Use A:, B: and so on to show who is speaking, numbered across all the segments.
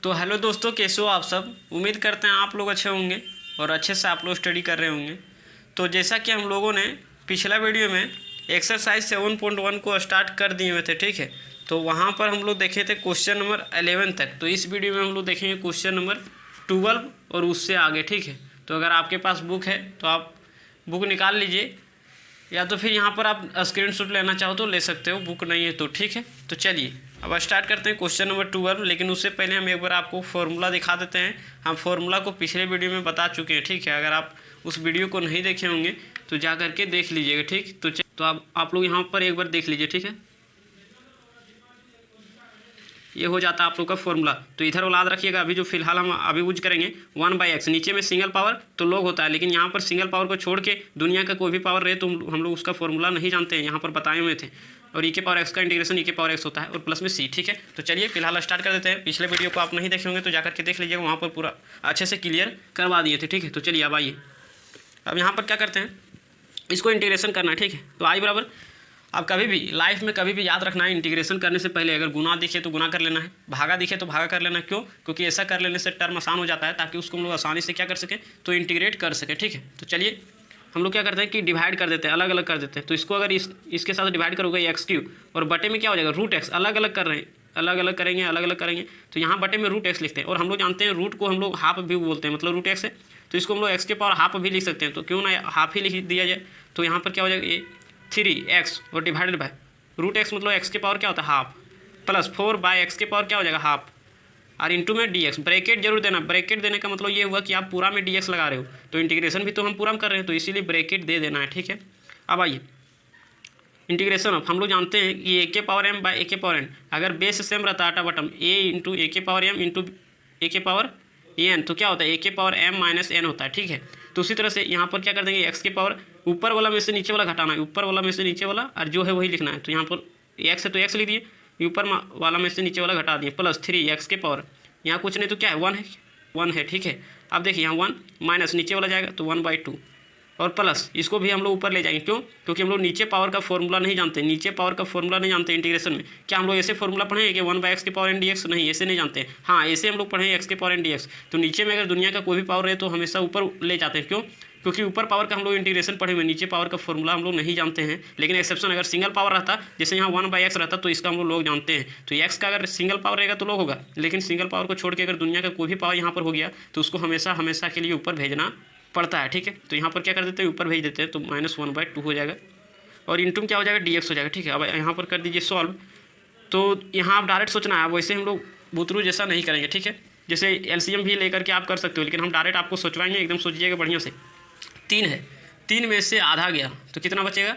A: तो हेलो दोस्तों, कैसे हो आप सब। उम्मीद करते हैं आप लोग अच्छे होंगे और अच्छे से आप लोग स्टडी कर रहे होंगे। तो जैसा कि हम लोगों ने पिछला वीडियो में एक्सरसाइज 7.1 को स्टार्ट कर दिए हुए थे, ठीक है। तो वहाँ पर हम लोग देखे थे क्वेश्चन नंबर 11 तक। तो इस वीडियो में हम लोग देखेंगे क्वेश्चन नंबर 12 और उससे आगे, ठीक है। तो अगर आपके पास बुक है तो आप बुक निकाल लीजिए, या तो फिर यहाँ पर आप स्क्रीनशॉट लेना चाहो तो ले सकते हो, बुक नहीं है तो, ठीक है। तो चलिए अब स्टार्ट करते हैं क्वेश्चन नंबर 12। लेकिन उससे पहले हम एक बार आपको फॉर्मूला दिखा देते हैं। हम फॉर्मूला को पिछले वीडियो में बता चुके हैं, ठीक है। अगर आप उस वीडियो को नहीं देखे होंगे तो जा करके देख लीजिएगा, ठीक। तो आप लोग यहाँ पर एक बार देख लीजिए, ठीक है। ये हो जाता है आप लोग का फॉर्मूला। तो इधर याद रखिएगा, अभी जो फिलहाल हम अभी यूज करेंगे 1/x, नीचे में सिंगल पावर तो log होता है, लेकिन यहाँ पर सिंगल पावर को छोड़ के दुनिया का कोई भी पावर रहे तो हम लोग उसका फॉर्मूला नहीं जानते हैं, यहाँ पर बताए हुए थे। और e के पावर x का इंटीग्रेशन e के पावर x होता है और प्लस में c, ठीक है। तो चलिए फिलहाल स्टार्ट कर देते हैं। पिछले वीडियो को आप नहीं देखे होंगे तो जाकर के देख लीजिएगा, वहाँ पर पूरा अच्छे से क्लियर करवा दिए थे, ठीक है। तो चलिए अब आइए, अब यहाँ पर क्या करते हैं, इसको इंटीग्रेशन करना है, ठीक है। तो आई बराबर, अब कभी भी लाइफ में कभी भी याद रखना है, इंटीग्रेशन करने से पहले अगर गुना दिखे तो गुना कर लेना है, भागा दिखे तो भागा कर लेना है। क्यों? क्योंकि ऐसा कर लेने से टर्म आसान हो जाता है, ताकि उसको हम लोग आसानी से क्या कर सके, तो इंटीग्रेट कर सके, ठीक है। तो चलिए हम लोग क्या करते हैं कि डिवाइड कर देते हैं, अलग अलग कर देते हैं। तो इसको अगर इसके साथ डिवाइड करोगे x3, और बटे में क्या हो जाएगा √x, अलग अलग कर रहे हैं, अलग अलग करेंगे, अलग अलग करेंगे। तो यहाँ बटे में √x लिखते हैं, और हम लोग जानते हैं रूट को हम लोग हाफ भी बोलते हैं, मतलब √x है। तो इसको हम लोग x के पावर हाफ भी लिख सकते हैं, तो क्यों ना हाफ ही लिख दिया जाए। तो यहाँ पर क्या हो जाएगा, ये 3x और डिवाइडेड बाय √x, मतलब x के पावर क्या होता है हाफ, प्लस 4/x के पावर क्या हो जाएगा हाफ, और इंटू में dx। ब्रैकेट जरूर देना, ब्रैकेट देने का मतलब ये हुआ कि आप पूरा में dx लगा रहे हो, तो इंटीग्रेशन भी तो हम पूरा में कर रहे हैं, तो इसीलिए ब्रैकेट दे देना है, ठीक है। अब आइए इंटीग्रेशन ऑफ, हम लोग जानते हैं कि a के पावर m बाय a के पावर n, अगर बेस सेम रहता है आटा बटम a इंटू a के पावर m इंटू a के पावर n, तो क्या होता है a के पावर m माइनस n होता है, ठीक है। तो उसी तरह से यहाँ पर क्या कर देंगे, x के पावर ऊपर वाला में से नीचे वाला घटाना है, ऊपर वाला में से नीचे वाला, और जो है वही लिखना है। तो यहाँ पर x है तो x लिख दिए, ऊपर वाला में से नीचे वाला घटा दिए, प्लस 3x के पावर, यहाँ कुछ नहीं तो क्या है 1 है, ठीक है। अब देखिए यहाँ 1 माइनस नीचे वाला जाएगा तो 1/2, और प्लस इसको भी हम लोग ऊपर ले जाएंगे। क्यों? क्योंकि हम लोग नीचे पावर का फॉर्मूला नहीं जानते, नीचे पावर का फॉर्मूला नहीं जानते इंटीग्रेशन में। क्या हम लोग ऐसे फॉर्मूला पढ़े हैं कि 1/x के पावर n dx? नहीं, ऐसे नहीं जानते हैं। हाँ, ऐसे हम लोग पढ़े हैं x के पावर n dx। तो नीचे में अगर दुनिया का कोई भी पावर रहे तो हमेशा ऊपर ले जाते हैं। क्यों? क्योंकि ऊपर पावर का हम लोग इंटीग्रेशन पढ़े हुए, नीचे पावर का फॉर्मूला हम लोग नहीं जानते हैं। लेकिन एक्सेप्शन, अगर सिंगल पावर रहता, जैसे यहाँ 1/x रहता, तो इसका हम लोग जानते हैं। तो x का अगर सिंगल पावर रहेगा तो log होगा, लेकिन सिंगल पावर को छोड़ के अगर दुनिया का कोई भी पावर यहाँ पर हो गया तो उसको हमेशा हमेशा के लिए ऊपर भेजना पड़ता है, ठीक है। तो यहाँ पर क्या कर देते हैं, ऊपर भेज देते हैं, तो -1/2 हो जाएगा, और इंटू में क्या हो जाएगा, dx हो जाएगा, ठीक है। अब यहाँ पर कर दीजिए सॉल्व। तो यहाँ आप डायरेक्ट सोचना है, वैसे हम लोग बुतरू जैसा नहीं करेंगे, ठीक है। जैसे एलसीएम भी लेकर के आप कर सकते हो, लेकिन हम डायरेक्ट आपको सोचवाएंगे, एकदम सोचिएगा बढ़िया से। 3 है, 3 में से आधा गया तो कितना बचेगा,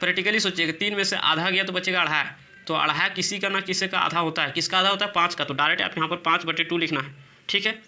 A: प्रैक्टिकली सोचिएगा। 3 में से आधा गया तो बचेगा अढ़ाई। तो अढ़ाई किसी का ना किसी का आधा होता है, किसका आधा होता है, 5 का। तो डायरेक्ट आप यहाँ पर 5/2 लिखना है, ठीक है।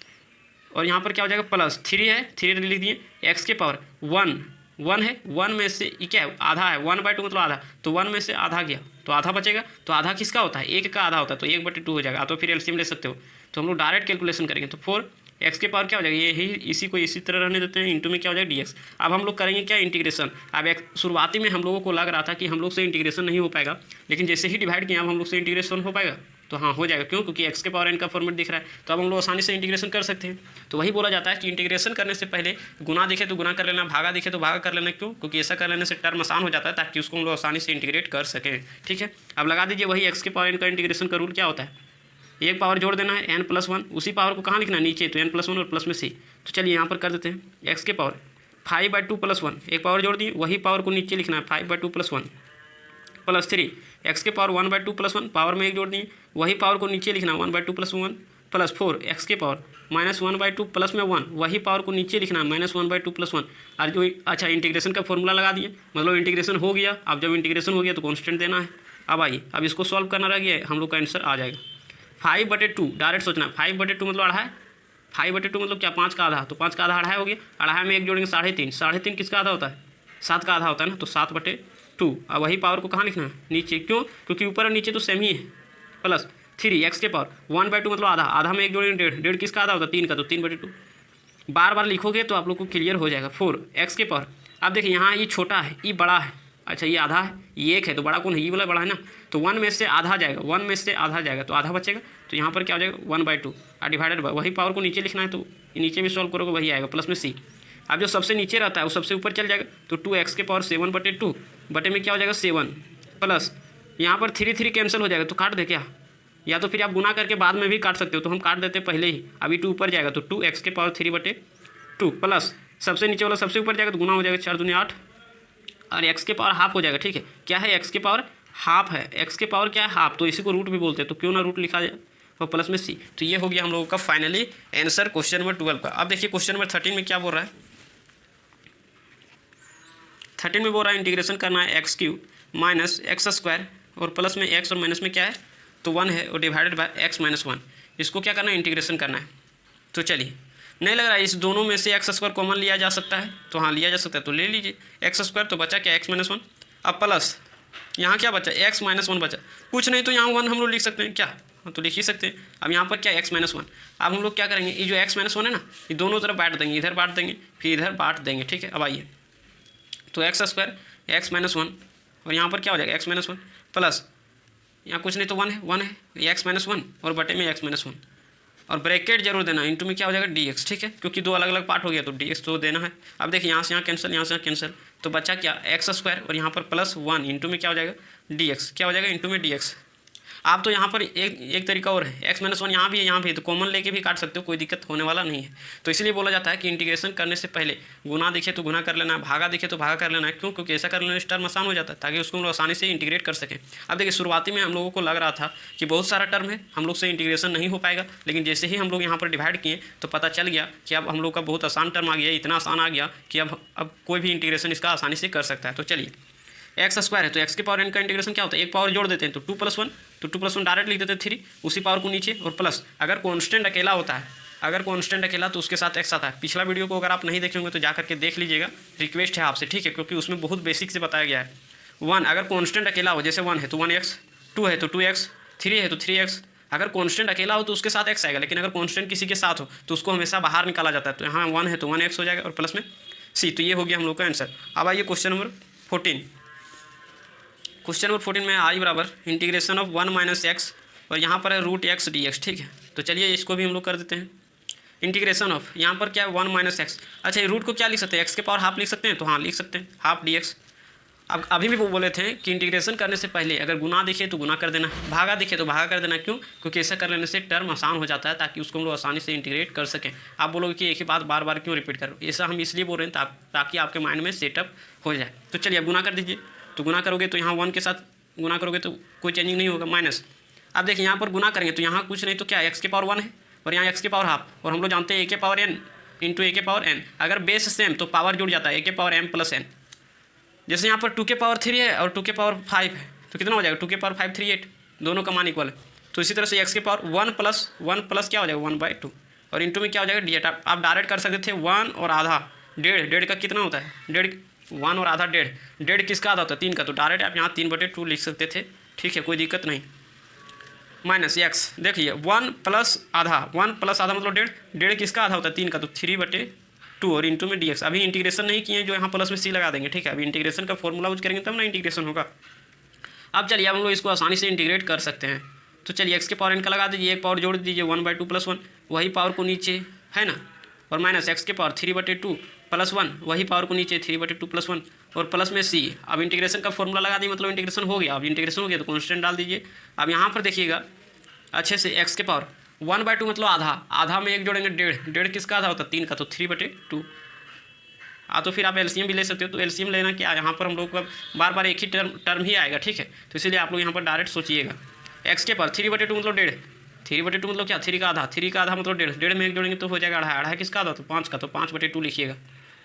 A: और यहाँ पर क्या हो जाएगा, प्लस 3 है, 3 लिख दिए, x के पावर 1 है, 1 में से क्या है, आधा है, 1/2 मतलब आधा, तो 1 में से आधा गया तो आधा बचेगा। तो आधा किसका होता है, 1 का आधा होता है, तो 1/2 हो जाएगा। तो फिर एलसीएम ले सकते हो, तो हम लोग डायरेक्ट कैलकुलेशन करेंगे। तो 4x के पावर क्या हो जाएगा, यही इसी को इसी तरह रहने देते हैं, इंटू में क्या हो जाएगा dx। अब हम लोग करेंगे क्या, इंटीग्रेशन। अब शुरुआती में हम लोगों को लग रहा था कि हम लोग से इंटीग्रेशन नहीं हो पाएगा, लेकिन जैसे ही डिवाइड किया अब हम लोग से इंटीग्रेशन हो पाएगा। तो हाँ, हो जाएगा। क्यों? क्योंकि x के पावर n का फॉर्मेट दिख रहा है, तो अब हम लोग आसानी से इंटीग्रेशन कर सकते हैं। तो वही बोला जाता है कि इंटीग्रेशन करने से पहले गुना दिखे तो गुना कर लेना, भागा दिखे तो भागा कर लेना। क्यों? क्योंकि ऐसा कर लेने से टर्म आसान हो जाता है, ताकि उसको हम लोग आसानी से इंटीग्रेट कर सकें, ठीक है। अब लगा दीजिए, वही x के पावर n का इंटीग्रेशन का रूल क्या होता है, एक पावर जोड़ देना है n+1, उसी पावर को कहाँ लिखना है, नीचे, तो n+1 और प्लस में c। तो चलिए यहाँ पर कर देते हैं, x के पावर 5/2 + 1, एक पावर जोड़ दी, वही पावर को नीचे लिखना है, 5/2 + 1 प्लस 3, x के पावर 1/2 + 1, पावर में एक जोड़ दिए, वही पावर को नीचे लिखना है, 1/2 + 1 प्लस 4, x के पावर -1/2 प्लस में 1, वही पावर को नीचे लिखना है, -1/2 + 1। और जो अच्छा इंटीग्रेशन का फॉर्मूला लगा दिए, मतलब इंटीग्रेशन हो गया। अब जब इंटीग्रेशन हो गया तो कॉन्स्टेंट देना है। अब आइए, अब इसको सॉल्व करना रह गया, हम लोग का आंसर आ जाएगा 5/2। डायरेक्ट सोचना, 5/2 मतलब अढ़ाई, 5/2 मतलब क्या, 5 का आधा, तो 5 का आधा अढ़ाई हो गया। अढ़ाई में एक जोड़ेंगे 3.5, 3.5 किसका आधा होता है, 7 का आधा होता है ना, तो 7/2। अब वही पावर को कहाँ लिखना है, नीचे। क्यों? क्योंकि ऊपर और नीचे तो सेम ही है, प्लस 3x के पावर 1/2 मतलब आधा, आधा में एक जोड़ेंगे 1.5, किसका आधा होता है, 3 का, तो 3/2। बार बार लिखोगे तो आप लोग को क्लियर हो जाएगा। 4x के पावर, अब देखिए यहाँ ये छोटा है, ये बड़ा है, अच्छा ये आधा है, ये 1 है, तो बड़ा कौन है, ये वाला बड़ा है ना। तो 1 में से आधा जाएगा, 1 में से आधा जाएगा तो आधा बचेगा, तो यहाँ पर क्या हो जाएगा 1/2 और डिवाइडेड बाय वही पावर को नीचे लिखना है तो नीचे भी सॉल्व करोगे वही आएगा प्लस में सी। अब जो सबसे नीचे रहता है वो सबसे ऊपर चल जाएगा तो 2x⁴ बटे में क्या हो जाएगा 7 प्लस यहाँ पर 3 कैंसिल हो जाएगा तो काट दे क्या, या तो फिर आप गुना करके बाद में भी काट सकते हो, तो हम काट देते हैं पहले ही। अभी 2 ऊपर जाएगा तो 2x⁴ प्लस सबसे नीचे वाला सबसे ऊपर जाएगा तो गुना हो जाएगा 4 दूनी 8 और x⁴ हाफ हो जाएगा। ठीक है, क्या है x⁴ हाफ है, x⁴ क्या है हाफ, तो इसी को रूट भी बोलते हैं, तो क्यों ना रूट लिखा जाए और प्लस में सी। तो ये हो गया हम लोगों का फाइनली आंसर क्वेश्चन नंबर 12 का। अब देखिए क्वेश्चन नंबर 13 में क्या बोल रहा है। 13 में बोल रहा है इंटीग्रेशन करना है x³ माइनस x² और प्लस में x और माइनस में क्या है तो 1 है और डिवाइडेड बाय x - 1। इसको क्या करना है इंटीग्रेशन करना है। तो चलिए, नहीं लग रहा है इस दोनों में से x² कॉमन लिया जा सकता है, तो हाँ लिया जा सकता है, तो ले लीजिए x²। तो बचा क्या x - 1। अब प्लस यहाँ क्या बचा x - 1 बचा, कुछ नहीं तो यहाँ 1 हम लोग लिख सकते हैं क्या, तो लिख ही सकते हैं। अब यहाँ पर क्या x - 1। अब हम लोग क्या करेंगे, ये जो x - 1 है ना ये दोनों तरफ बांट देंगे, इधर बांट देंगे फिर इधर बांट देंगे। ठीक है, अब आइए तो x² x - 1 और यहाँ पर क्या हो जाएगा x - 1 प्लस यहाँ कुछ नहीं तो 1 है x - 1 और बटे में x - 1 और ब्रैकेट जरूर देना, इंटू में क्या हो जाएगा dx। ठीक है, क्योंकि दो अलग अलग पार्ट हो गया तो dx तो देना है। अब देखिए यहाँ से यहाँ कैंसिल, यहाँ से यहाँ कैंसिल, तो बचा क्या x² और यहाँ पर प्लस 1 इंटू में क्या हो जाएगा dx, क्या हो जाएगा इंटू में dx। आप तो यहाँ पर एक तरीका और है, x - 1 यहाँ भी है यहाँ भी, तो कॉमन लेके भी काट सकते हो, कोई दिक्कत होने वाला नहीं है। तो इसलिए बोला जाता है कि इंटीग्रेशन करने से पहले गुना दिखे तो गुना कर लेना है, भागा दिखे तो भागा कर लेना है। क्यों? क्योंकि ऐसा कर लेने से टर्म आसान हो जाता है ताकि उसको हम लोग आसानी से इंटीग्रेट कर सकें। अब देखिए शुरुआती में हम लोगों को लग रहा था कि बहुत सारा टर्म है, हम लोग से इंटीग्रेशन नहीं हो पाएगा, लेकिन जैसे ही हम लोग यहाँ पर डिवाइड किए तो पता चल गया कि अब हम लोग का बहुत आसान टर्म आ गया, इतना आसान आ गया कि अब कोई भी इंटीग्रेशन इसका आसानी से कर सकता है। तो चलिए x² है तो x⁴n का इंटीग्रेशन क्या होता है, एक पावर जोड़ देते हैं तो 2 + 1, तो 2 + 1 डायरेक्ट लिख देते हैं 3, उसी पावर को नीचे और प्लस अगर कांस्टेंट अकेला होता है, अगर कांस्टेंट अकेला तो उसके साथ x आता है। पिछला वीडियो को अगर आप नहीं देखे होंगे तो जा करके देख लीजिएगा, रिक्वेस्ट है आपसे। ठीक है, क्योंकि उसमें बहुत बेसिक से बताया गया है। 1 अगर कांस्टेंट अकेला हो, जैसे 1 है तो 1x, 2 है तो 2x, 3 है तो 3x। अगर कांस्टेंट अकेला हो तो उसके साथ x आएगा, लेकिन अगर कांस्टेंट किसी के साथ हो तो उसको हमेशा बाहर निकाला जाता है। तो यहाँ 1 है तो 1x हो जाएगा और प्लस में c। तो ये हो गया हम लोग का आंसर। अब आइए क्वेश्चन नंबर 14। क्वेश्चन नंबर 14 में i बराबर इंटीग्रेशन ऑफ 1 - x और यहाँ पर है √x dx। ठीक है, तो चलिए इसको भी हम लोग कर देते हैं इंटीग्रेशन ऑफ, यहाँ पर क्या है 1 - x। अच्छा ये रूट को क्या लिख सकते हैं, x⁴ हाफ लिख सकते हैं, तो हाँ लिख सकते हैं हाफ dx। अब अभी भी वो बोले थे कि इंटीग्रेशन करने से पहले अगर गुना दिखे तो गुना कर देना, भागा दिखे तो भागा कर देना। क्यों? क्योंकि ऐसा कर लेने से टर्म आसान हो जाता है ताकि उसको हम लोग आसानी से इंटीग्रेट कर सकें। आप बोलोगे कि एक ही बात बार बार क्यों रिपीट करो, ऐसा हम इसलिए बोल रहे हैं ताकि आपके माइंड में सेटअप हो जाए। तो चलिए अब गुना कर दीजिए, तो गुना करोगे तो यहाँ 1 के साथ गुना करोगे तो कोई चेंजिंग नहीं होगा माइनस। अब देखिए यहाँ पर गुना करेंगे तो यहाँ कुछ नहीं तो क्या x⁴ 1 है और यहाँ x⁴ हाफ, और हम लोग जानते हैं a⁴n इंटू a⁴n। अगर बेस सेम तो पावर जुड़ जाता है a⁴m + n। जैसे यहाँ पर 2⁵3 है और 2⁵5 है तो कितना हो जाएगा 2⁵5 38, दोनों का मान इक्वल है। तो इसी तरह से x⁴ 1 प्लस क्या हो जाएगा 1/2 और इंटू में क्या हो जाएगा d8। आप डायरेक्ट कर सकते थे 1 और आधा, डेढ़ का कितना होता है, 1 और आधा डेढ़ किसका आधा होता है 3 का, तो डायरेक्ट आप यहाँ 3/2 लिख सकते थे। ठीक है, कोई दिक्कत नहीं। माइनस x देखिए 1 प्लस आधा मतलब डेढ़ किसका आधा होता है 3 का, तो 3/2 और इंटू में dx। अभी इंटीग्रेशन नहीं किए जो यहाँ प्लस में c लगा देंगे। ठीक है, अभी इंटीग्रेशन का फॉर्मूला यूज करेंगे तब ना इंटीग्रेशन होगा। अब चलिए अब हम लोग इसको आसानी से इंटीग्रेट कर सकते हैं। तो चलिए x⁴n का लगा दीजिए, एक पावर जोड़ दीजिए 1/2 + 1, वही पावर को नीचे है ना, और माइनस x⁴ 3/2 + 1, वही पावर को नीचे 3/2 + 1 और प्लस में c। अब इंटीग्रेशन का फॉर्मूला लगा दिए मतलब इंटीग्रेशन हो गया। अब इंटीग्रेशन हो गया तो कांस्टेंट डाल दीजिए। अब यहाँ पर देखिएगा अच्छे से x⁴ 1/2 मतलब आधा में एक जोड़ेंगे डेढ़ किसका आधा होता है 3 का, तो 3/2। तो फिर आप एलसीएम भी ले सकते हो, तो एलसीएम लेना क्या, यहाँ पर हम लोग का बार बार एक ही टर्म ही आएगा। ठीक है, तो इसीलिए आप लोग यहाँ पर डायरेक्ट सोचिएगा x⁴ 3/2 मतलब 3/2 मतलब क्या 3 का आधा मतलब डेढ़ में एक जोड़ेंगे तो हो जाएगा आधा किसका आधा, तो 5 का, तो 5/2 लिखिएगा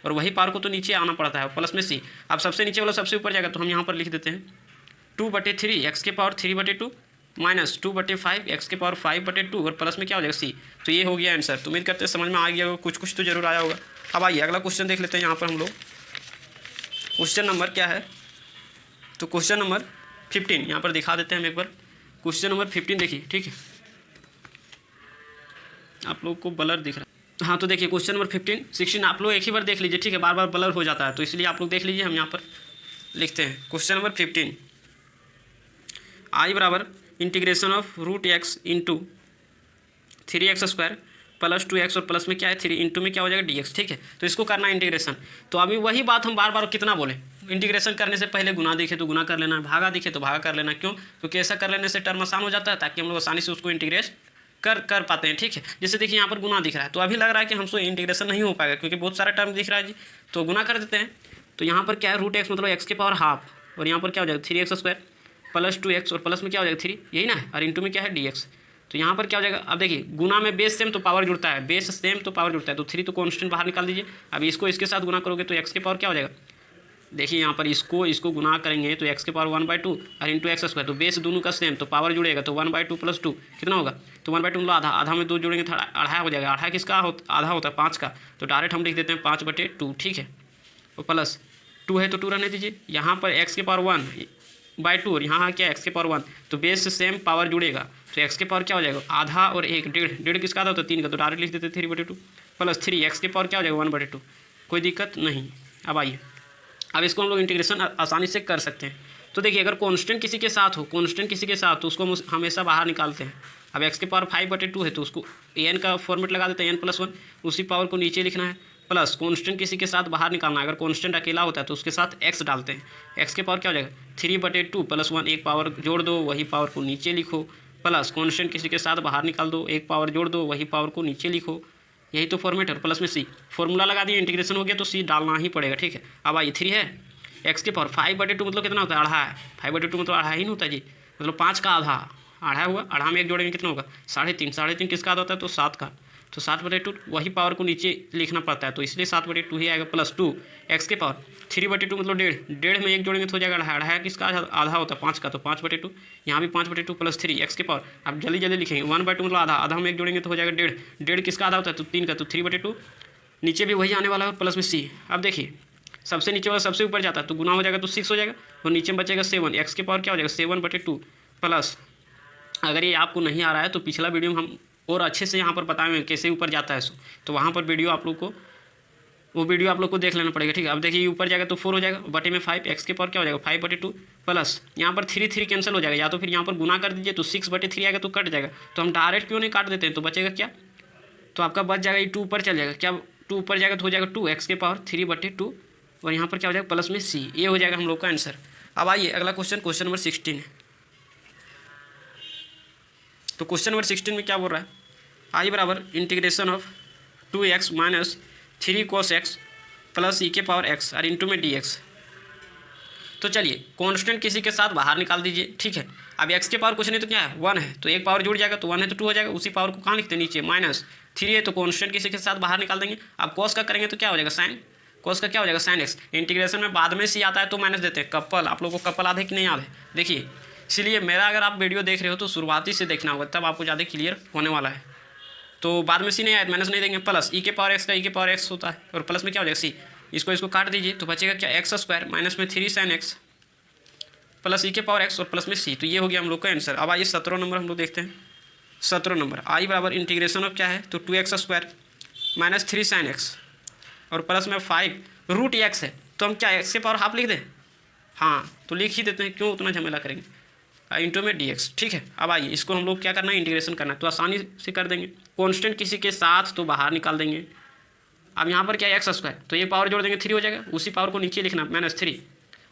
A: और वही पावर को तो नीचे आना पड़ता है प्लस में c। अब सबसे नीचे वाला सबसे ऊपर जाएगा तो हम यहाँ पर लिख देते हैं 2/3 x⁴ 3/2 माइनस 2/5 x⁴ 5/2 और प्लस में क्या हो जाएगा c। तो ये हो गया आंसर। तो उम्मीद करते हैं समझ में आ गया होगा, कुछ तो जरूर आया होगा। अब आइए अगला क्वेश्चन देख लेते हैं। यहाँ पर हम लोग क्वेश्चन नंबर क्या है, तो क्वेश्चन नंबर 15 यहाँ पर दिखा देते हैं हम एक बार। क्वेश्चन नंबर 15 देखिए। ठीक है, आप लोग को ब्लर दिख रहा है, हाँ तो देखिए क्वेश्चन नंबर 15 16 आप लोग एक ही बार देख लीजिए। ठीक है, बार बार ब्लर हो जाता है तो इसलिए आप लोग देख लीजिए। हम यहाँ पर लिखते हैं क्वेश्चन नंबर 15 i बराबर integration of √x into 3x² plus 2x और प्लस में क्या है 3 इंटू में क्या हो जाएगा dx। ठीक है, तो इसको करना है इंटीग्रेशन। तो अभी वही बात हम बार बार कितना बोले, इंटीग्रेशन करने से पहले गुना दिखे तो गुना कर लेना, भागा दिखे तो भागा कर लेना। क्यों? क्योंकि ऐसा कर लेने से टर्म आसान हो जाता है, ताकि हम लोग आसानी से उसको इंटीग्रेट कर पाते हैं। ठीक है, जैसे देखिए यहाँ पर गुना दिख रहा है, तो अभी लग रहा है कि हमसे इंटीग्रेशन नहीं हो पाएगा क्योंकि बहुत सारा टर्म दिख रहा है जी, तो गुना कर देते हैं। तो यहाँ पर क्या है √x मतलब x के पावर हाफ, और यहाँ पर क्या हो जाएगा 3x² प्लस 2x और प्लस में क्या हो जाएगा 3, यही ना है, और इंटू में क्या है dx। तो यहाँ पर क्या हो जाएगा, अब देखिए गुना में बेस सेम तो पावर जुड़ता है, बेस सेम तो पावर जुड़ता है, तो 3 तो कॉन्स्टेंट बाहर निकाल दीजिए। अब इसको इसके साथ गुना करोगे तो x के पावर क्या हो जाएगा, देखिए यहाँ पर इसको गुना करेंगे तो x के पावर 1/2 और इंटू x², तो बेस दोनों का सेम तो पावर जुड़ेगा, तो 1/2 प्लस 2 कितना होगा, तो 1/2 मतलब आधा, आधा में 2 जोड़ेंगे तो आधा हो जाएगा। आधा किसका आधा होता है 5 का, तो डायरेक्ट हम लिख देते हैं 5/2। ठीक है, और प्लस 2 है तो 2 रहने दीजिए। यहाँ पर x के पावर 1/2 और यहाँ क्या x के पावर 1, तो बेस से सेम पावर जुड़ेगा, तो x के पावर क्या हो जाएगा आधा और 1 1.5 किसका आधा होता है 3 का, तो डायरेक्ट लिख देते 3/2 प्लस 3 x के पावर क्या हो जाएगा 1/2। कोई दिक्कत नहीं। अब आइए, अब इसको हम लोग इंटीग्रेशन आसानी से कर सकते हैं। तो देखिए अगर कांस्टेंट किसी के साथ हो, कांस्टेंट किसी के साथ, तो उसको हम हमेशा बाहर निकालते हैं। अब x के पावर 5/2 है तो उसको n का फॉर्मेट लगा देते हैं n+1, उसी पावर को नीचे लिखना है, प्लस कांस्टेंट किसी के साथ बाहर निकालना है। अगर कांस्टेंट अकेला होता है तो उसके साथ x डालते हैं, x के पावर क्या हो जाएगा 3/2 प्लस 1, एक पावर जोड़ दो वही पावर को नीचे लिखो, प्लस कांस्टेंट किसी के साथ बाहर निकाल दो, एक पावर जोड़ दो वही पावर को नीचे लिखो, यही तो फॉर्मेट है। प्लस में c, फॉर्मूला लगा दिए, इंटीग्रेशन हो गया तो c डालना ही पड़ेगा। ठीक है, अब आइए 3 है, x के पावर 5/2 मतलब कितना होता है आधा है, 5/2 मतलब आधा ही नहीं होता जी, मतलब 5 का आधा, आधा हुआ, आधा में 1 जोड़ेंगे कितना होगा 3.5, 3.5 किसका आधा होता है तो 7 का, तो 7/2 वही पावर को नीचे लिखना पड़ता है, तो इसलिए 7/2 ही आएगा, प्लस 2 x के पावर 3/2 मतलब 1.5 में 1 जोड़ेंगे तो हो जाएगा आधा, आधा किसका आधा होता है 5 का, तो 5/2, यहाँ भी 5/2 प्लस 3 x के पावर, अब जल्दी जल्दी लिखेंगे 1/2 मतलब आधा, आधा में 1 जोड़ेंगे तो हो जाएगा 1.5, 1.5 किसका आधा होता है तो 3 का, तो 3/2 नीचे भी वही आने वाला है, प्लस में c। अब देखिए सबसे नीचे वाला सबसे ऊपर जाता है तो गुना हो जाएगा तो 6 हो जाएगा, और नीचे में बचेगा 7, x के पावर क्या हो जाएगा 7/2 प्लस, अगर ये आपको नहीं आ रहा है तो पिछला वीडियो में हम और अच्छे से यहाँ पर बताए हुए कैसे ऊपर जाता है, तो वहाँ पर वीडियो आप लोग को, वो वीडियो आप लोग को देख लेना पड़ेगा। ठीक है, अब देखिए ऊपर जाएगा तो 4 हो जाएगा, बटे में 5, x के पावर क्या हो जाएगा 5/2 प्लस यहाँ पर 3 कैंसिल हो जाएगा, या तो फिर यहाँ पर गुना कर दीजिए तो 6/3 आएगा तो कट जाएगा, तो हम डायरेक्ट क्यों नहीं काट देते हैं, तो बचेगा क्या, तो आपका बच जाएगा ये 2 ऊपर चल जाएगा, क्या 2 ऊपर जाएगा तो हो जाएगा 2 x के पावर 3/2 और यहाँ पर क्या हो जाएगा प्लस में c, ये हो जाएगा हम लोग का आंसर। अब आइए अगला क्वेश्चन नंबर 16 है। तो क्वेश्चन नंबर 16 में क्या बोल रहा है, i बराबर integration of 2x minus 3 cos x plus e के पावर x और इंटू में dx। तो चलिए कांस्टेंट किसी के साथ बाहर निकाल दीजिए। ठीक है, अब x के पावर कुछ नहीं तो क्या है 1 है, तो एक पावर जुड़ जाएगा, तो 1 है तो 2 हो जाएगा, उसी पावर को कहाँ लिखते हैं नीचे, माइनस 3 है तो कांस्टेंट किसी के साथ बाहर निकाल देंगे। अब cos का करेंगे तो क्या हो जाएगा साइन, cos का क्या हो जाएगा sin x। इंटीग्रेशन में बाद में c आता है तो माइनस देते हैं, कपल आप लोगों को कपल याद है कि नहीं याद है, देखिए इसलिए मेरा अगर आप वीडियो देख रहे हो तो शुरुआती से देखना होगा, तब आपको ज़्यादा क्लियर होने वाला है। तो बाद में c नहीं आया माइनस नहीं देंगे, प्लस e के पावर x का e के पावर x होता है, और प्लस में क्या हो जाएगा c, इसको काट दीजिए तो बचेगा क्या x² माइनस में 3 sin x प्लस e के पावर x और प्लस में c। तो ये हो गया हम लोग का आंसर। अब आइए 17 नंबर हम लोग देखते हैं। 17 नंबर i बराबर इंटीग्रेशन ऑफ क्या है, तो 2x² माइनस 3 sin x और प्लस में 5√x है, तो हम क्या x के पावर हाफ लिख दें, हाँ तो लिख ही देते हैं, क्यों उतना झमेला करेंगे, इंटू में dx। ठीक है, अब आइए इसको हम लोग क्या करना है इंटीग्रेशन करना है, तो आसानी से कर देंगे, कांस्टेंट किसी के साथ तो बाहर निकाल देंगे। अब यहाँ पर क्या है x², तो एक पावर जोड़ देंगे 3 हो जाएगा, उसी पावर को नीचे लिखना -3।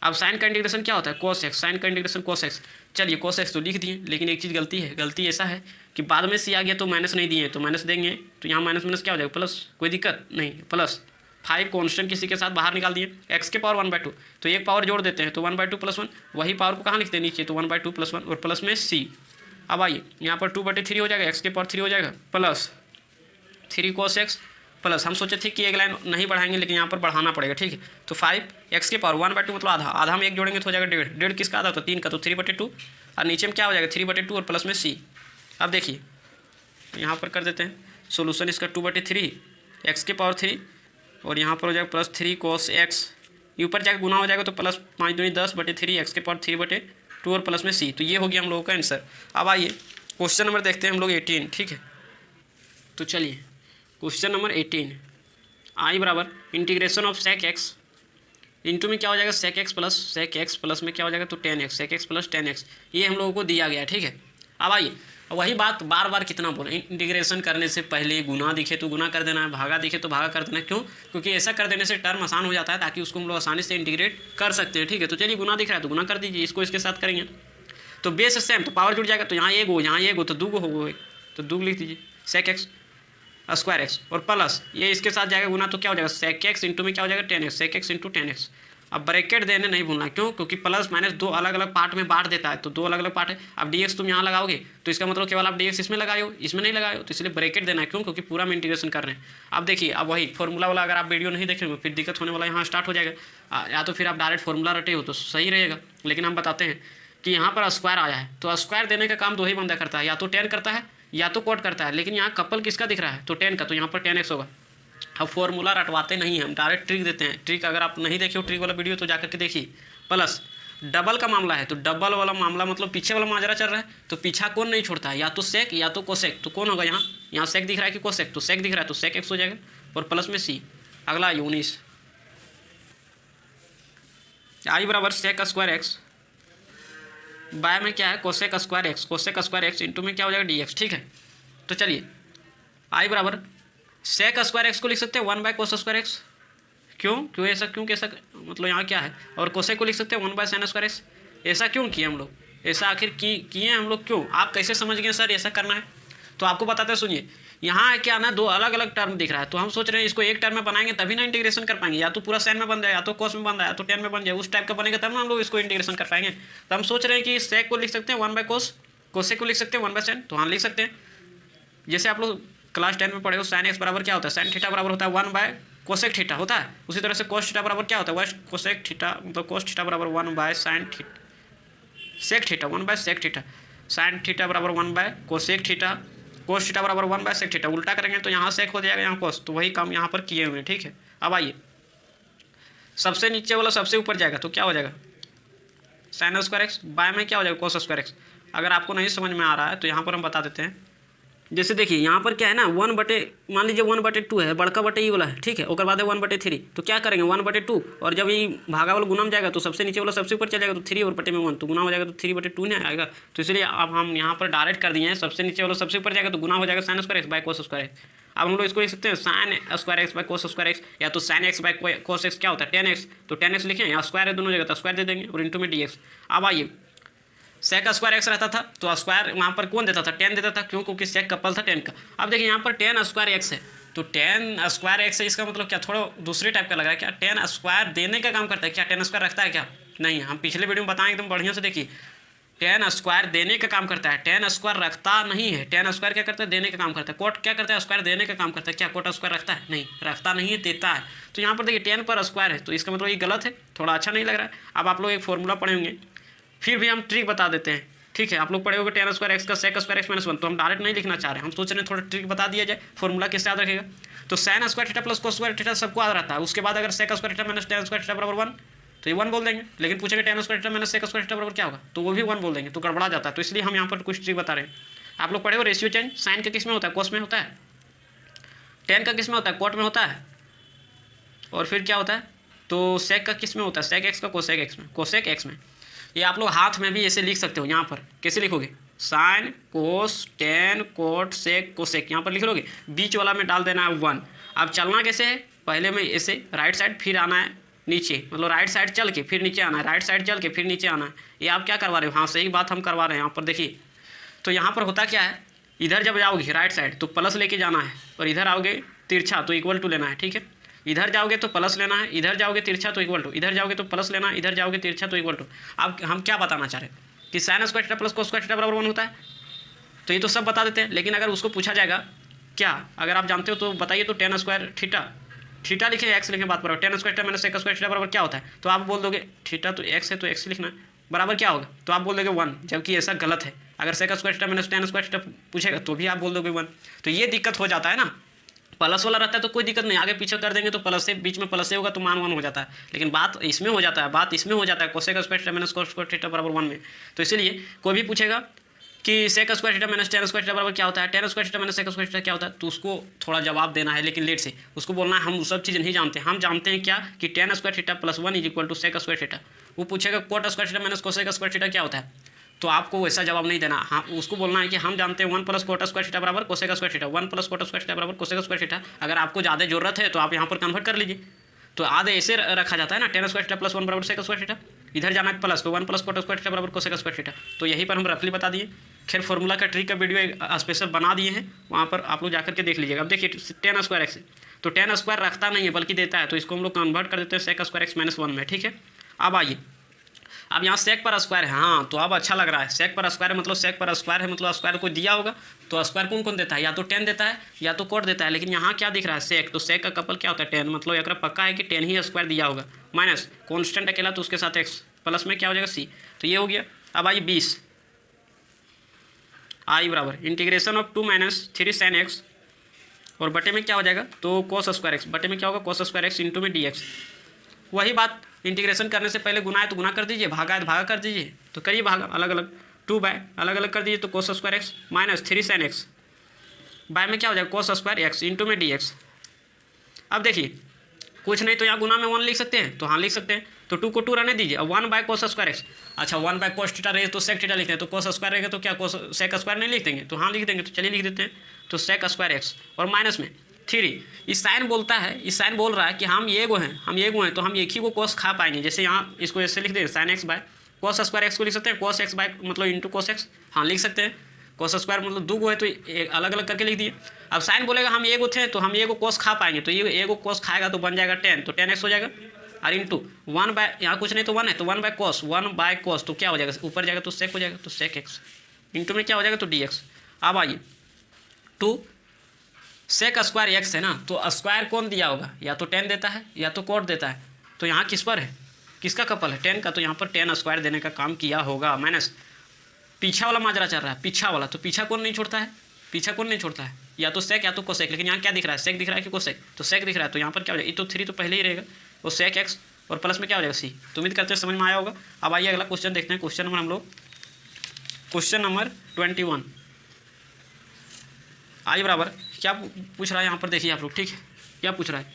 A: अब साइन का इंटीग्रेशन क्या होता है cos x, साइन का इंटीग्रेशन cos x। चलिए cos x तो लिख दिए, लेकिन एक चीज़ गलती है, गलती ऐसा है कि बाद में c आ गया तो माइनस नहीं दिए, तो माइनस देंगे तो यहाँ माइनस माइनस क्या हो जाएगा प्लस, कोई दिक्कत नहीं, प्लस 5 कांस्टेंट किसी के साथ बाहर निकाल दिए, x के पावर 1/2 तो एक पावर जोड़ देते हैं, तो 1/2 प्लस 1 वही पावर को कहाँ लिखते हैं नीचे, तो 1/2 प्लस 1 और प्लस में c। अब आइए यहाँ पर 2/3 हो जाएगा, x के पावर 3 हो जाएगा, प्लस 3 cos x प्लस, हम सोचे थे कि एक लाइन नहीं बढ़ाएंगे लेकिन यहाँ पर बढ़ाना पड़ेगा। ठीक है, तो 5 x के पावर 1/2 मतलब आधा, आधा में 1 जोड़ेंगे तो हो जाएगा 1.5, किसका आधा होता है 3 का, तो 3/2 और नीचे में क्या हो जाएगा 3/2 और प्लस में c। अब देखिए यहाँ पर कर देते हैं सोल्यूशन इसका 2/3 x के पावर 3 और यहाँ पर हो जाएगा प्लस 3 cos x, ऊपर जाकर गुना हो जाएगा तो प्लस 5 दूनी 10/3 x के पावर 3/2 और प्लस में c। तो ये हो गया हम लोगों का आंसर। अब आइए क्वेश्चन नंबर देखते हैं हम लोग 18। ठीक है, तो चलिए क्वेश्चन नंबर 18, i बराबर integration of sec x into में क्या हो जाएगा sec x प्लस में क्या हो जाएगा तो tan x, sec x plus tan x, ये हम लोगों को दिया गया है। ठीक है, अब आइए वही बात बार बार कितना बोले, इंटीग्रेशन करने से पहले गुना दिखे तो गुना कर देना है, भागा दिखे तो भागा कर देना है। क्यों? क्योंकि ऐसा कर देने से टर्म आसान हो जाता है, ताकि उसको हम लोग आसानी से इंटीग्रेट कर सकते हैं। ठीक है, तो चलिए गुना दिख रहा है तो गुना कर दीजिए, इसको इसके साथ करेंगे तो बेस सेम, तो पावर जुड़ जाएगा। तो यहाँ एक हो, यहाँ एक हो, तो 2 हो गए, तो 2 लिख दीजिए, सेक एक्स स्क्वायर एक्स और प्लस ये इसके साथ जाएगा गुना, तो क्या हो जाएगा सेक एक्स इंटू में क्या हो जाएगा 10x, सेक एक्स इंटू 10x। अब ब्रैकेट देने नहीं भूलना, क्यों? क्योंकि प्लस माइनस 2 अलग अलग पार्ट में बांट देता है, तो 2 अलग अलग पार्ट है। अब dx तुम यहाँ लगाओगे तो इसका मतलब केवल आप dx इसमें लगाए हो, इसमें नहीं लगाए हो, तो इसलिए ब्रैकेट देना है। क्यों? क्योंकि पूरा में इंटीग्रेशन कर रहे हैं। अब देखिए, अब वही फॉर्मूला वाला अगर आप वीडियो नहीं देखेंगे फिर दिक्कत होने वाला यहाँ स्टार्ट हो जाएगा। या तो फिर आप डायरेक्ट फॉर्मूला रटे हो तो सही रहेगा, लेकिन हम बताते हैं कि यहाँ पर स्क्वायर आया है, तो स्क्वायर देने का काम 2 ही बंदा करता है, या तो 10 करता है या तो कोट करता है। लेकिन यहाँ कपल किसका दिख रहा है? तो 10 का, तो यहाँ पर 10x होगा। अब फॉर्मूला रटवाते नहीं हैं हम, डायरेक्ट ट्रिक देते हैं। ट्रिक अगर आप नहीं देखे हो ट्रिक वाला वीडियो तो जाकर के देखिए। प्लस डबल का मामला है, तो डबल वाला मामला मतलब पीछे वाला माजरा चल रहा है, तो पीछा कौन नहीं छोड़ता है, या तो सेक या तो कोसेक। तो कौन होगा यहाँ? यहाँ सेक दिख रहा है कि कोसेक? तो सेक दिख रहा है तो सेक एक्स हो जाएगा, और प्लस में सी। अगला 19 आई बराबर सेक स्क्वायर एक्स बाय में क्या है cosec square x, cosec square x into में क्या हो जाएगा dx। ठीक है, तो चलिए आई बराबर सेक स्क्वायर एक्स को लिख सकते हैं 1 बाय कोस स्क्वायर एक्स। क्यों ऐसा क्यों कैसा, मतलब यहाँ क्या है? और कोसेक को लिख सकते हैं 1 बाय साइन स्क्वायर एक्स। ऐसा क्यों किए हम लोग? ऐसा आखिर किए हम लोग क्यों? आप कैसे समझ गए सर ऐसा करना है? तो आपको बताते हैं, सुनिए। यहाँ क्या ना 2 अलग अलग टर्म दिख रहा है, तो हम सोच रहे हैं इसको एक टर्म में बनाएंगे तभी ना इंटीग्रेशन कर पाएंगे। या तो पूरा साइन में बन जाए, या तो कोस में बन जाए, या तो टेन में बन जाए, उस टाइप का बनेगा तब ना हम लोग इसको इंटीग्रेशन कर पाएंगे। तो हम सोच रहे हैं कि सेक को लिख सकते हैं 1 बाय कोस, कोसेक को लिख सकते हैं 1 बाय साइन। तो हाँ लिख सकते हैं, जैसे आप लोग क्लास 10 में पढ़े हो साइन एक्स बराबर क्या होता है? साइन थीटा बराबर होता है 1 बाय कोसेक थीटा होता है। उसी तरह से कोस थीटा बराबर क्या होता है? वह कोसेक थीटा, मतलब कोस थीटा बराबर 1 by sine sec theta, 1 by sec theta. Sine theta बराबर 1 by cosec theta, cos theta बराबर 1 बाय सेक थीटा। उल्टा करेंगे तो यहाँ सेक हो जाएगा, यहाँ कोस। तो वही काम यहाँ पर किए हुए हैं। ठीक है, अब आइए सबसे नीचे वाला सबसे ऊपर जाएगा तो क्या हो जाएगा साइन स्क्वायर एक्स बाय में क्या हो जाएगा कोस स्क्वायर एक्स। अगर आपको नहीं समझ में आ रहा है तो यहाँ पर हम बता देते हैं। जैसे देखिए यहाँ पर क्या है ना 1/, मान लीजिए 1/2 है, बड़का बटे ई वाला है। ठीक है, और बाद 1/3। तो क्या करेंगे 1/2, और जब ये भागा वाला गुना में जाएगा तो सबसे नीचे वाला सबसे ऊपर चल जाएगा, तो 3 और बटे में 1 तो गुना हो जाएगा, तो 3/2 नहीं आएगा। तो इसलिए अब हम यहाँ पर डायरेक्ट कर दिए हैं, सबसे नीचे वाला सबसे ऊपर जाएगा तो गुना हो जाएगा sine square x by cos square x. अब हम लोग इसको लिख सकते हैं sine square x by cos square x, या तो sign x by cos x क्या होता है 10x, तो 10x लिखें, यहाँ स्क्वायर है दोनों जगह तो स्क्वायर दे देंगे, और इंटू में dx। अब आइए सेक स्क्वायर एक्स रहता था तो स्क्वायर वहाँ पर कौन देता था? 10 देता था। क्यों? क्योंकि सेक कपल था 10 का। अब देखिए यहाँ पर 10 स्क्वायर एक्स है, तो 10 स्क्वायर एक्स है, इसका मतलब क्या थोड़ा दूसरे टाइप का लग रहा है क्या? 10 स्क्वायर देने का काम करता है क्या? 10 स्क्वायर रखता है क्या? नहीं, हम पिछले वीडियो में बताएं एकदम बढ़िया से। देखिए 10 स्क्वायर देने का काम करता है, 10 स्क्वायर रखता नहीं है। 10 स्क्वायर क्या करता है? देने का काम करता है। कोट क्या करता है? स्क्वायर देने का काम करता है। क्या कोट स्क्वायर रखता है? नहीं, रखता नहीं है, देता है। तो यहाँ पर देखिए 10 पर स्क्वायर है, तो इसका मतलब ये गलत है, थोड़ा अच्छा नहीं लग रहा है। अब आप लोग एक फॉर्मूला पढ़े होंगे, फिर भी हम ट्रिक बता देते हैं। ठीक है, आप लोग पढ़े होंगे 10 स्क्वायर एक्स का सेक स्क्वायर एक्स माइनस 1, तो हम डायरेक्ट नहीं लिखना चाह रहे हैं, हम सोच रहे हैं थोड़ा ट्रिक बता दिया जाए। फॉर्मूला किससे याद रखेगा? तो sine square theta plus cos square theta सबको याद रहता है। उसके बाद अगर sec square theta minus tan square theta बराबर 1, तो ये 1 बोल देंगे। लेकिन पूछेंगे 10 square theta minus sec square theta बराबर क्या होगा, तो वो भी 1 बोल देंगे, तो गड़बड़ा जाता है। तो इसलिए हम यहाँ पर कुछ ट्रिक बता रहे हैं। आप लोग पढ़े हो रेशियो चेंज, साइन का किस में होता है? कोस में होता है। 10 का किस में होता है? कोट में होता है। और फिर क्या होता है? तो सेक का किस में होता है? सेक एक्स का कोसेक एक्स में, कोसेक एक्स में। ये आप लोग हाथ में भी ऐसे लिख सकते हो। यहाँ पर कैसे लिखोगे? Sine cos tan cot sec cosec, यहाँ पर लिख लोगे, बीच वाला में डाल देना है 1। अब चलना कैसे है? पहले में ऐसे राइट साइड, फिर आना है नीचे, मतलब राइट साइड चल के फिर नीचे आना है, राइट साइड चल के फिर नीचे आना है। ये आप क्या करवा रहे हो? हाँ सही बात हम करवा रहे हैं। यहाँ पर देखिए, तो यहाँ पर होता क्या है, इधर जब जाओगे राइट साइड तो प्लस लेके जाना है, और इधर आओगे तिरछा तो इक्वल टू लेना है। ठीक है, इधर जाओगे तो प्लस लेना है, इधर जाओगे तिरछा तो इक्वल टू, इधर जाओगे तो प्लस लेना है, इधर जाओगे तिरछा तो इक्वल टू। अब हम क्या बताना चाह रहे हैं कि sign square theta plus cos square theta बराबर 1 होता है, तो ये तो सब बता देते हैं। लेकिन अगर उसको पूछा जाएगा क्या, अगर आप जानते हो तो बताइए, तो 10 स्क्वायर थीटा, थीटा लिखें एक्स लिखें, बात बराबर 10 square theta minus sec square theta बराबर क्या होता है? तो आप बोल दोगे थीटा तो एक्स है तो एक्स लिखना है, बराबर क्या होगा? तो आप बोल दोगे 1, जबकि ऐसा गलत है। अगर sec square theta minus 10 square theta पूछेगा तो भी आप बोल दोगे 1। तो ये दिक्कत हो जाता है ना। प्लस वाला रहता है तो कोई दिक्कत नहीं, आगे पीछे कर देंगे तो प्लस से बीच में प्लस से होगा तो मान 1 हो जाता है। लेकिन बात इसमें हो जाता है, बात इसमें हो जाता है cosec square theta minus cos square theta बराबर 1 में। तो इसलिए कोई भी पूछेगा कि sec square theta minus 10 square theta बराबर क्या होता है, 10 square theta minus sec square theta क्या होता है, तो उसको थोड़ा जवाब देना है, लेकिन लेट से। उसको बोलना है हम वो सब चीज़ नहीं जानते, हम जानते हैं क्या कि 10 square theta plus 1 is equal to sec square theta. वो पूछेगा cot square theta minus cosec square theta क्या होता है, तो आपको वैसा जवाब नहीं देना। हाँ, उसको बोलना है कि हम जानते हैं 1 प्लस कोटा स्क्वायर थीटा बराबर cosec square theta, 1 plus cot square theta बराबर कोसेक स्क्वायर थीटा। अगर आपको ज़्यादा जरूरत है तो आप यहाँ पर कन्वर्ट कर लीजिए। तो आधे ऐसे रखा जाता है ना, टेन स्क्वायर थीटा प्लस 1 बराबर सेक स्क्वायर थीटा, इधर जाना है प्लस, तो 1 प्लस कोटा स्क्वायर थीटा बराबर कोसेक स्क्वायर थीटा। तो यहीं पर हम रफली बता दिए। खैर फॉर्मूला का ट्रिक का वीडियो एक स्पेशल बना दिए हैं, वहाँ पर आप लोग जाकर के देख लीजिएगा। अब देखिए 10 स्क्वायर एक्स, तो 10 स्क्वायर रखता नहीं है बल्कि देता है, तो इसको हम लोग कन्वर्ट कर देते हैं सेक स्क्वायर एक्स माइनस 1 में। ठीक है, अब आइए, अब यहाँ सेक पर स्क्वायर है, हाँ तो अब अच्छा लग रहा है। सेक पर स्क्वायर मतलब सेक पर स्क्वायर है, मतलब स्क्वायर को दिया होगा, तो स्क्वायर कौन कौन देता है, या तो 10 देता है या तो कोट देता है। लेकिन यहाँ क्या दिख रहा है, सेक, तो सेक का कपल क्या होता है 10, मतलब एक पक्का है कि 10 ही स्क्वायर दिया होगा, माइनस कॉन्स्टेंट अकेला तो उसके साथ एक्स, प्लस में क्या हो जाएगा सी, तो ये हो गया। अब आइए 20 आई बराबर integration of 2 minus 3 sine x, और बटे में क्या हो जाएगा, तो कोस स्क्वायर एक्स, बटे में क्या होगा कोस स्क्वायर एक्स इंटू में डी एक्स। वही बात, इंटीग्रेशन करने से पहले गुना है तो गुना कर दीजिए, भागा है तो भागा कर दीजिए, तो करिए भागा अलग अलग, 2 बाय अलग अलग कर दीजिए, तो cos square x minus 3 sine x, by में क्या हो जाएगा कोस स्क्वायर एक्स इंटू में डी एक्स। अब देखिए कुछ नहीं तो यहाँ गुना में 1 लिख सकते हैं, तो हाँ लिख सकते हैं, तो 2 को 2 रहने दीजिए। अब 1 बाय कोस स्क्वायर एक्स, अच्छा 1 बाय कोस थीटा रहे तो सेक थीटा लिखते हैं, तो कोस स्क्वायर रहेगा तो क्या कोस सेक स्क्वायर नहीं लिख देंगे, तो हाँ लिख देंगे, तो चलिए लिख देते हैं, तो सेक स्क्वायर एक्स और माइनस में 3। इस साइन बोलता है, इस साइन बोल रहा है कि हम ये गो हैं, हम ये गो हैं, तो हम एक ही को कोस खा पाएंगे। जैसे यहाँ इसको ऐसे लिख दें sign x by cos square x को लिख सकते हैं, कोस एक्स बाय मतलब इंटू कोस एक्स, हाँ लिख सकते हैं। कोस स्क्वायर मतलब 2 गो है तो अलग अलग करके लिख दिए। अब साइन बोलेगा हम ये गो थे तो हम ये को कोस खा पाएंगे, तो ये को कोस खाएगा तो बन जाएगा 10, तो 10x हो जाएगा, और इंटू 1 बाय, यहाँ कुछ नहीं तो 1 है, तो 1 बाय कोस, 1 बाय कोस तो क्या हो जाएगा, ऊपर जाएगा तो सेक हो जाएगा, तो सेक एक्स इंटू में क्या हो जाएगा, तो डी एक्स। अब आइए 2 सेक स्क्वायर एक्स है ना, तो स्क्वायर कौन दिया होगा, या तो 10 देता है या तो कोट देता है, तो यहाँ किस पर है, किसका कपल है 10 का, तो यहाँ पर 10 स्क्वायर देने का काम किया होगा, माइनस पीछा वाला माजरा चल रहा है, पीछा वाला, तो पीछा कौन नहीं छोड़ता है, पीछा कौन नहीं छोड़ता है, या तो सेक या तो कोसेक। लेकिन यहाँ क्या दिख रहा है, सेक दिख रहा है कि कोसेक, तो सेक दिख रहा है, तो यहाँ पर क्या हो जाएगा, ये तो 3 तो पहले ही रहेगा, वो सेक एक्स और प्लस में क्या हो जाएगा सी। तो उम्मीद करते हैं समझ में आया होगा। अब आइए अगला क्वेश्चन देखते हैं, क्वेश्चन नंबर हम लोग क्वेश्चन नंबर 21 आई बराबर क्या पूछ रहा है यहाँ पर, देखिए आप लोग, ठीक है क्या पूछ रहा है,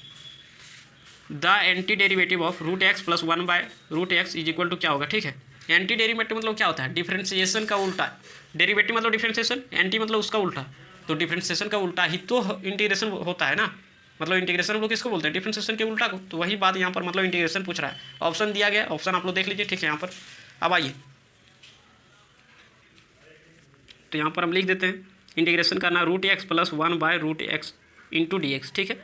A: the anti derivative of root x plus 1 by root x is equal to क्या होगा। ठीक है, एंटी डेरिवेटिव मतलब क्या होता है, डिफरेंशिएशन का उल्टा, डेरिवेटिव मतलब डिफरेंशिएशन, एंटी मतलब उसका उल्टा, तो डिफरेंशिएशन का उल्टा ही तो इंटीग्रेशन होता है ना, मतलब इंटीग्रेशन हम लोग किसको बोलते हैं, डिफरेंशिएशन के उल्टा को, तो वही बात यहाँ पर मतलब इंटीग्रेशन पूछ रहा है। ऑप्शन दिया गया, ऑप्शन आप लोग देख लीजिए, ठीक है यहाँ पर। अब आइए तो यहाँ पर हम लिख देते हैं, इंटीग्रेशन करना root x plus 1 by root x into d x. ठीक है,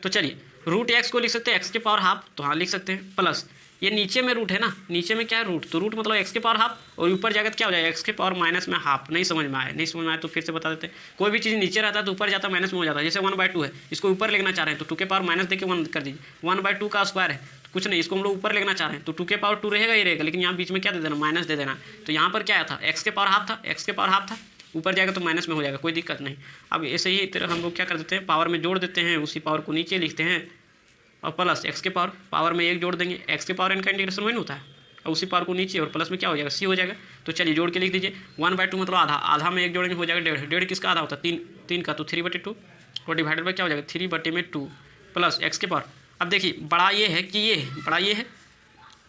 A: तो चलिए रूट एक्स को लिख सकते हैं एक्स के पावर हाफ, तो हाँ लिख सकते हैं, प्लस ये नीचे में रूट है ना, नीचे में क्या है रूट, तो रूट मतलब एक्स के पावर हाफ, और ऊपर जाकर क्या हो जाएगा एक्स के पावर माइनस में हाफ। नहीं समझ में आया, नहीं समझ में आया तो फिर से बता देते हैं, कोई भी चीज़ नीचे रहता है तो ऊपर जाता है माइनस में हो जाता है। जैसे 1/2 है, इसको ऊपर लेना चाह रहे हैं तो 2 के पावर माइनस देके 1 कर दीजिए, 1/2 का स्क्वायर है, तो कुछ नहीं, इसको हम लोग ऊपर लेना चाह रहे हैं तो 2 के पावर 2 रहेगा ही रहेगा, लेकिन यहाँ बीच में क्या दे देना, माइनस दे देना। तो यहाँ पर क्या था, एक्स के पावर हाफ था, एक्स के पावर हाफ था, ऊपर जाएगा तो माइनस में हो जाएगा, कोई दिक्कत नहीं। अब ऐसे ही तरह हम लोग क्या कर देते हैं, पावर में जोड़ देते हैं, उसी पावर को नीचे लिखते हैं, और प्लस एक्स के पावर में 1 जोड़ देंगे, एक्स के पावर इनका इंटीग्रेशन वही होता है, और उसी पावर को नीचे, और प्लस में क्या हो जाएगा सी हो जाएगा। तो चलिए जोड़ के लिख दीजिए, 1/2 मतलब आधा, आधा में 1 जोड़ेंगे हो जाएगा 1.5, 1.5 किसका आधा होता है 3 का, तो 3/2 और डिवाइडेड बाय क्या हो जाएगा 3/2 प्लस एक्स के पावर। अब देखिए बड़ा ये है कि ये बड़ा ये है,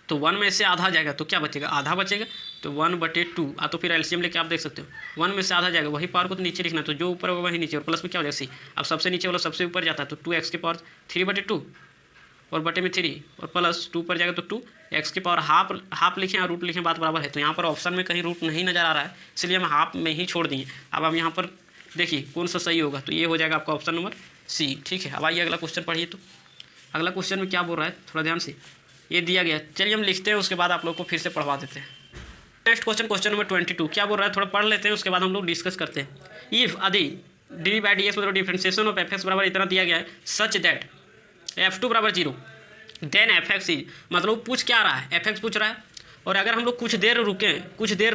A: तो 1 में से आधा जाएगा तो क्या बचेगा, आधा बचेगा, तो 1/2 तो फिर एलसीएम लेके आप देख सकते हो, 1 में से आधा जाएगा, वही पावर को तो नीचे लिखना है, तो जो ऊपर होगा वही नीचे, और प्लस में क्या हो जाएगा सी। अब सबसे नीचे वाला सबसे ऊपर जाता है, तो 2x के पावर 3/2 और बटे में 3 और प्लस 2 पर जाएगा तो 2, एक्स के पावर हाफ लिखें और रूट लिखें, बात बराबर है। तो यहाँ पर ऑप्शन में कहीं रूट नहीं नज़र आ रहा है, इसलिए हम हाफ में ही छोड़ दिए। अब हम यहाँ पर देखिए कौन सा सही होगा, तो ये हो जाएगा आपका ऑप्शन नंबर सी। ठीक है, अब आइए अगला क्वेश्चन पढ़िए, तो अगला क्वेश्चन में क्या बोल रहा है थोड़ा ध्यान से, ये दिया गया, चलिए हम लिखते हैं, उसके बाद आप लोग को फिर से पढ़वा देते हैं। नेक्स्ट क्वेश्चन, क्वेश्चन नंबर 22 क्या बोल रहा है, थोड़ा पढ़ लेते हैं, उसके बाद हम लोग डिस्कस करते हैं। इफ आदि dy/dx मतलब डिफरेंशिएशन ऑफ fx बराबर इतना दिया गया है, सच दैट f2 बराबर 0 देन fx इज, मतलब पूछ क्या रहा है, fx पूछ रहा है, और अगर हम लोग कुछ देर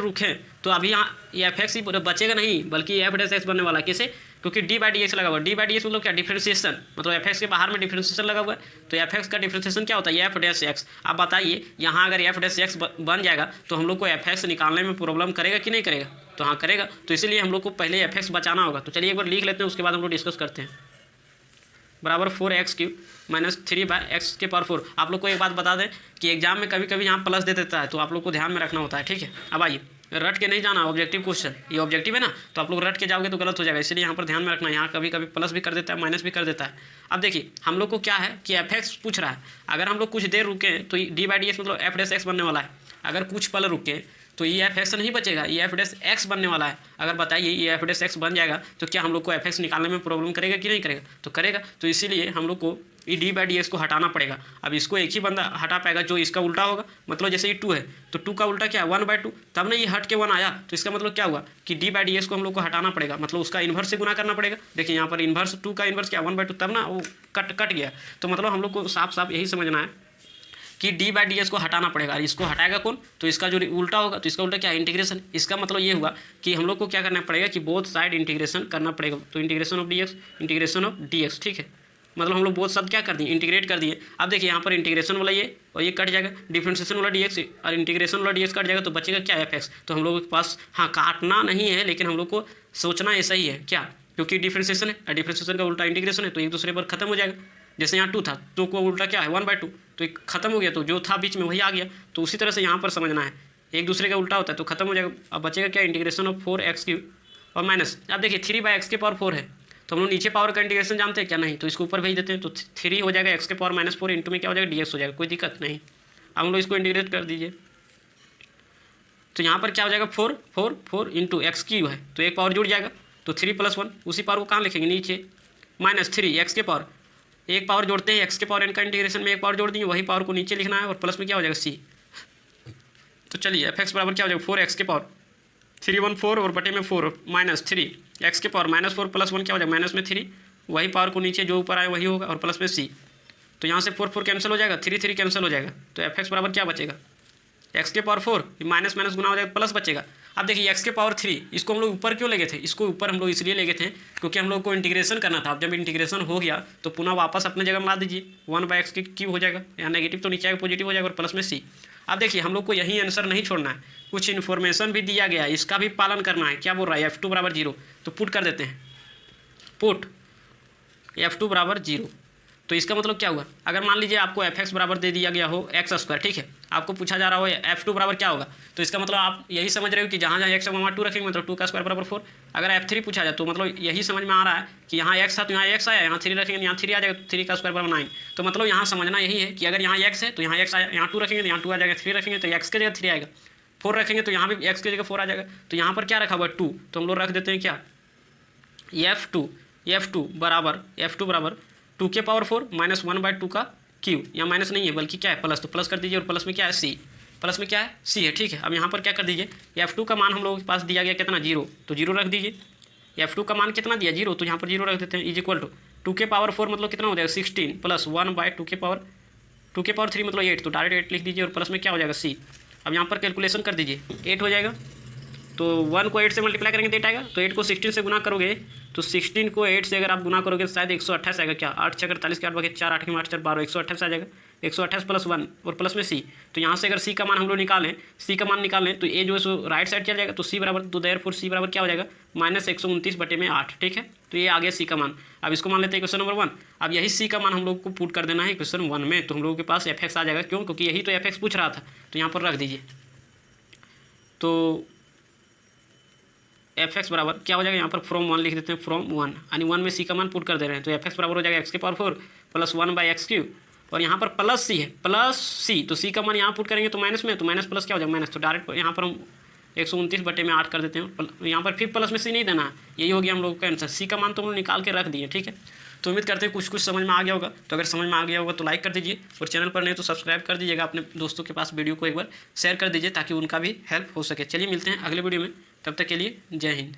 A: रुकें तो अभी यहाँ ये fx ही बचेगा नहीं, बल्कि f' बनने वाला, कैसे, क्योंकि dy/dx लगा हुआ है, dy/dx मतलब क्या, डिफरेंशिएशन, मतलब fx के बाहर में डिफरेंशिएशन लगा हुआ है, तो fx का डिफरेंशिएशन क्या होता है, f'(x). आप बताइए यहाँ अगर f'(x) बन जाएगा तो हम लोग को fx निकालने में प्रॉब्लम करेगा कि नहीं करेगा, तो हाँ करेगा, तो इसीलिए हम लोग को पहले fx बचाना होगा। तो चलिए एक बार लिख लेते हैं, उसके बाद हम लोग डिस्कस करते हैं। बराबर 4x³ माइनस 3/x के पावर 4। आप लोग को एक बात बता दें कि एग्जाम में कभी कभी यहाँ प्लस दे देता है, तो आप लोग को ध्यान में रखना होता है, ठीक है। अब आइए रट के नहीं जाना ऑब्जेक्टिव क्वेश्चन, ये ऑब्जेक्टिव है ना, तो आप लोग रट के जाओगे तो गलत हो जाएगा, इसलिए यहाँ पर ध्यान में रखना। यहाँ कभी कभी प्लस भी कर देता है, माइनस भी कर देता है। अब देखिए हम लोग को क्या है कि एफ एक्स पूछ रहा है, अगर हम लोग कुछ देर रुके तो डी बाई डी एक्स मतलब एफ डैश एक्स बनने वाला है। अगर कुछ पल रुके तो ये एफ एक्स नहीं बचेगा, ये एफ डैश एक्स बनने वाला है। अगर बताइए ये एफ डैश एक्स बन जाएगा तो क्या हम लोग को एफ एक्स निकालने में प्रॉब्लम करेगा कि नहीं करेगा? तो करेगा। तो इसीलिए हम लोग को ये डी बाई डी एक्स को हटाना पड़ेगा। अब इसको एक ही बंदा हटा पाएगा जो इसका उल्टा होगा, मतलब जैसे ये 2 है तो 2 का उल्टा क्या है 1/2, तब ना ये हट के 1 आया, तो इसका मतलब क्या हुआ कि डी बाई डी एक्स को हम लोग को हटाना पड़ेगा, मतलब उसका इन्वर्स से गुना करना पड़ेगा। देखिए यहाँ पर इन्वर्स 2 का इन्वर्स क्या 1/2, तब ना वो कट गया। तो मतलब हम लोग को साफ साफ यही समझना है कि डी बाई डी एक्स को हटाना पड़ेगा। और इसको हटाएगा कौन? तो इसका जो उल्टा होगा, तो इसका उल्टा क्या है इंटीग्रेशन। इसका मतलब ये हुआ कि हम लोग को क्या करना पड़ेगा कि बोथ साइड इंटीग्रेशन करना पड़ेगा। तो integration of D x, integration of D x, ठीक है, मतलब हम लोग बोथ साइड क्या कर दिए इंटीग्रेट कर दिए। अब देखिए यहाँ पर इंटीग्रेशन वाला ये और ये कट जाएगा, डिफरेंशिएशन वाला डी एक्स और इंटीग्रेशन वाला डी एक्स कट जाएगा, तो बचेगा क्या एफ एक्स। तो हम लोगों के पास हाँ काटना नहीं है, लेकिन हम लोग को सोचना ऐसा ही है क्या, क्योंकि डिफरेंशिएशन है और डिफरेंशिएशन का उल्टा इंटीग्रेशन है, तो एक दूसरे पर खत्म हो जाएगा। जैसे यहाँ 2 था, 2 को उल्टा क्या है 1/2, तो एक खत्म हो गया, तो जो था बीच में वही आ गया। तो उसी तरह से यहाँ पर समझना है, एक दूसरे का उल्टा होता है तो खत्म हो जाएगा। अब बचेगा क्या इंटीग्रेशन ऑफ 4x³ और माइनस, अब देखिए 3/x⁴ है, तो हम लोग नीचे पावर का इंटीग्रेशन जानते हैं क्या? नहीं, तो इसको ऊपर भेज देते हैं, तो 3 हो जाएगा x⁻⁻4 इंटू में क्या हो जाएगा dx हो जाएगा, कोई दिक्कत नहीं। अब हम लोग इसको इंटीग्रेट कर दीजिए, तो यहाँ पर क्या हो जाएगा 4 इंटू x³ है, तो एक पावर जुड़ जाएगा, तो 3 + 1 उसी पावर को कहाँ लिखेंगे नीचे, -3 x⁻, एक पावर जोड़ते हैं x⁻n का इंटीग्रेशन में एक पावर जोड़ देंगे, वही पावर को नीचे लिखना है और प्लस में क्या हो जाएगा c। तो चलिए एफ एक्स बराबर क्या हो जाएगा 4x⁻, 314 और बटे में 4 -3 x⁻⁻4 + 1 क्या हो जाएगा माइनस में 3, वही पावर को नीचे जो ऊपर आए वही होगा और प्लस में c। तो यहाँ से 4 कैंसिल हो जाएगा, 3 कैंसिल हो जाएगा, तो एफ एक्स बराबर क्या बचेगा x⁻4 माइनस माइनस गुना हो जाएगा प्लस बचेगा। अब देखिए x⁻3 इसको हम लोग ऊपर क्यों ले गए थे, इसको ऊपर हम लोग इसलिए ले गए थे क्योंकि हम लोग को इंटीग्रेशन करना था। अब जब इंटीग्रेशन हो गया तो पुनः वापस अपने जगह में ला दीजिए, 1/x³ हो जाएगा, यहाँ नेगेटिव तो नीचे आएगा पॉजिटिव हो जाएगा और प्लस में c। अब देखिए हम लोग को यही आंसर नहीं छोड़ना है, कुछ इन्फॉर्मेशन भी दिया गया है, इसका भी पालन करना है। क्या बोल रहा है f2 = 0, तो पुट कर देते हैं, पुट f2 = 0। तो इसका मतलब क्या हुआ, अगर मान लीजिए आपको एफ एक्स बराबर दे दिया गया हो x², ठीक है, आपको पूछा जा रहा हो f2 बराबर क्या होगा, तो इसका मतलब आप यही समझ रहे हो कि जहाँ जहाँ x है वहाँ 2 रखेंगे, मतलब 2 का स्क्वायर बराबर 4। अगर f3 पूछा जाए तो मतलब यही समझ में आ रहा है कि यहाँ x था तो यहाँ x आया, यहाँ 3 रखेंगे यहाँ 3 आ जाएगा, तो 3 का स्क्वायर बराबर 9। तो मतलब यहाँ समझना यही है कि अगर यहाँ x है तो यहाँ x आया, यहाँ 2 रखेंगे तो यहाँ 2 आ जाएगा, 3 रखेंगे तो x की जगह 3 आएगा, 4 रखेंगे तो यहाँ भी x की जगह 4 आ जाएगा। तो यहाँ पर क्या रखा हुआ है 2, तो हम लोग रख देते हैं क्या f2 बराबर 2 के पावर 4 -1/2 का क्यू, या माइनस नहीं है बल्कि क्या है प्लस, तो प्लस कर दीजिए और प्लस में क्या है c, प्लस में क्या है c है, ठीक है। अब यहाँ पर क्या कर दीजिए f2 का मान हम लोगों के पास दिया गया कितना 0, तो 0 रख दीजिए। f2 का मान कितना दिया 0, तो यहाँ पर 0 रख देते हैं, = 2 के पावर 4 मतलब कितना हो जाएगा 16 + 1/2 के पावर 3 मतलब 8, तो डायरेक्ट 8 लिख दीजिए और प्लस में क्या हो जाएगा c। अब यहाँ पर कैलकुलेशन कर दीजिए, 8 हो जाएगा, तो 1 को 8 से मल्टीप्लाई करेंगे तो 8 आएगा, तो 8 को 16 से गुना करोगे तो 16 को 8 से अगर आप गुना करोगे तो शायद 128 आएगा, क्या 8 6 48 के 8 बगे 4 8 के 8 4 12 128 आ जाएगा, 128 + 1 और प्लस में c। तो यहाँ से अगर c का मान हम लोग निकालें, c का मान निकालें तो ये जो है सो राइट साइड चल जाएगा, तो c बराबर, तो देयरफॉर c बराबर क्या हो जाएगा -129/8, ठीक है। तो ये आ गया c का मान। अब इसको मान लेते हैं क्वेश्चन नंबर 1। अब यही c का मान हम लोग को पुट कर देना है क्वेश्चन 1 में, तो हम लोगों के पास एफ एक्स आ जाएगा, क्यों, क्योंकि यही तो एफ एक्स पूछ रहा था, तो यहाँ पर रख दीजिए। तो एफ एक्स बराबर क्या हो जाएगा, यहाँ पर फ्रॉम 1 लिख देते हैं, फ्रॉम 1 यानी 1 में c का मान पुट कर दे रहे हैं, तो एफ एक्स बराबर हो जाएगा x⁻4 + 1/x³ और यहाँ पर प्लस c है, प्लस c, तो c का मान यहाँ पुट करेंगे तो माइनस में, तो माइनस प्लस क्या हो जाएगा माइनस, तो डायरेक्ट यहाँ पर हम 129/8 कर देते हैं, यहाँ पर फिर प्लस में c नहीं देना है, यही हो गया हम लोग का आंसर। c का मान तो हम लोग निकाल के रख दिए, ठीक है। तो उम्मीद करते हैं कुछ समझ में आ गया होगा, तो अगर समझ में आ गया होगा तो लाइक कर दीजिए और चैनल पर नहीं तो सब्सक्राइब कर दीजिएगा, अपने दोस्तों के पास वीडियो को एक बार शेयर कर दीजिए ताकि उनका भी हेल्प हो सके। चलिए मिलते हैं अगले वीडियो में, तब तक के लिए जय हिंद।